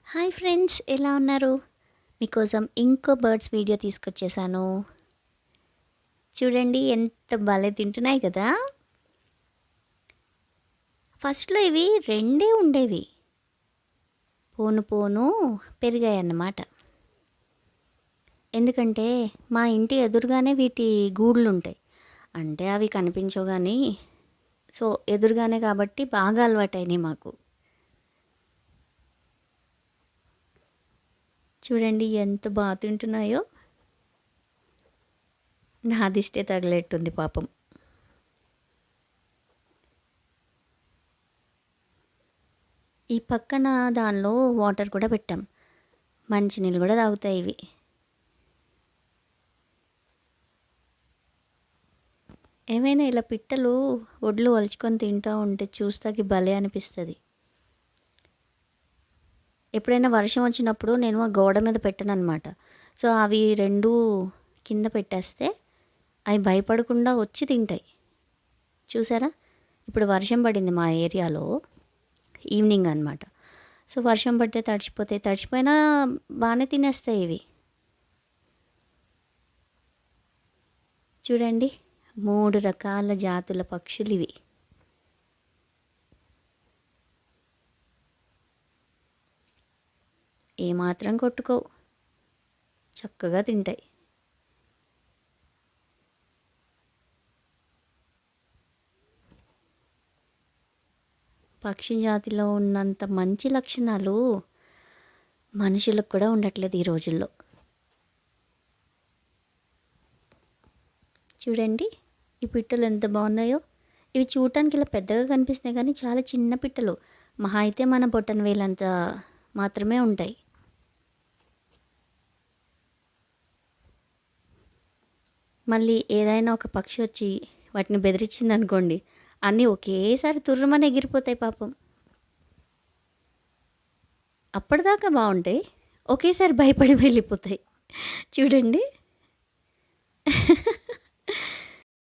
Hi friends, ఎలా ఉన్నారు? మీకోసం ఇంకో బర్డ్స్ వీడియో తీసుకొచ్చేసాను. చూడండి ఎంత భలే తింటున్నాయి కదా! ఫస్ట్‌లో ఇవి రెండే ఉండేవి. పోను పోను పెరిగాయన్నమాట. ఎందుకంటే మా ఇంటి ఎదురుగానే వీటి గూడులుంటాయి. అంటే అవి కనిపించవు గానీ, సో ఎదురుగానే కాబట్టి బాగా అలవాటయినాయి మాకు. చూడండి ఎంత బాగా తింటున్నాయో. నా దిష్టే తగిలేట్టుంది పాపం. ఈ పక్కన దానిలో వాటర్ కూడా పెట్టాం. మంచినీళ్ళు కూడా తాగుతాయి ఇవి. ఏమైనా ఇలా పిట్టలు ఒడ్లు ఒలుచుకొని తింటూ ఉంటే చూస్తాకి భలే అనిపిస్తుంది. ఎప్పుడైనా వర్షం వచ్చినప్పుడు నేను ఆ గోడ మీద పెట్టాను అనమాట. సో అవి రెండు కింద పెట్టేస్తే అవి భయపడకుండా వచ్చి తింటాయి. చూసారా, ఇప్పుడు వర్షం పడింది మా ఏరియాలో, ఈవినింగ్ అనమాట. సో వర్షం పడితే తడిచిపోతాయి, తడిచిపోయినా బాగానే తినేస్తాయి ఇవి. చూడండి 3 రకాల జాతుల పక్షులు ఇవి. ఏమాత్రం కొట్టుకోవు, చక్కగా తింటాయి. పక్షి జాతిలో ఉన్నంత మంచి లక్షణాలు మనుషులకు కూడా ఉండట్లేదు ఈ రోజుల్లో. చూడండి ఈ పిట్టలు ఎంత బాగున్నాయో. ఇవి చూడటానికి ఇలా పెద్దగా కనిపిస్తున్నాయి కానీ చాలా చిన్న పిట్టలు. మహా అయితే మన బొటన వేలంత మాత్రమే ఉంటాయి. మళ్ళీ ఏదైనా ఒక పక్షి వచ్చి వాటిని బెదిరించింది అనుకోండి, అన్నీ ఒకేసారి తుర్రమని ఎగిరిపోతాయి పాపం. అప్పటిదాకా బాగుంటాయి, ఒకేసారి భయపడి వెళ్ళిపోతాయి. చూడండి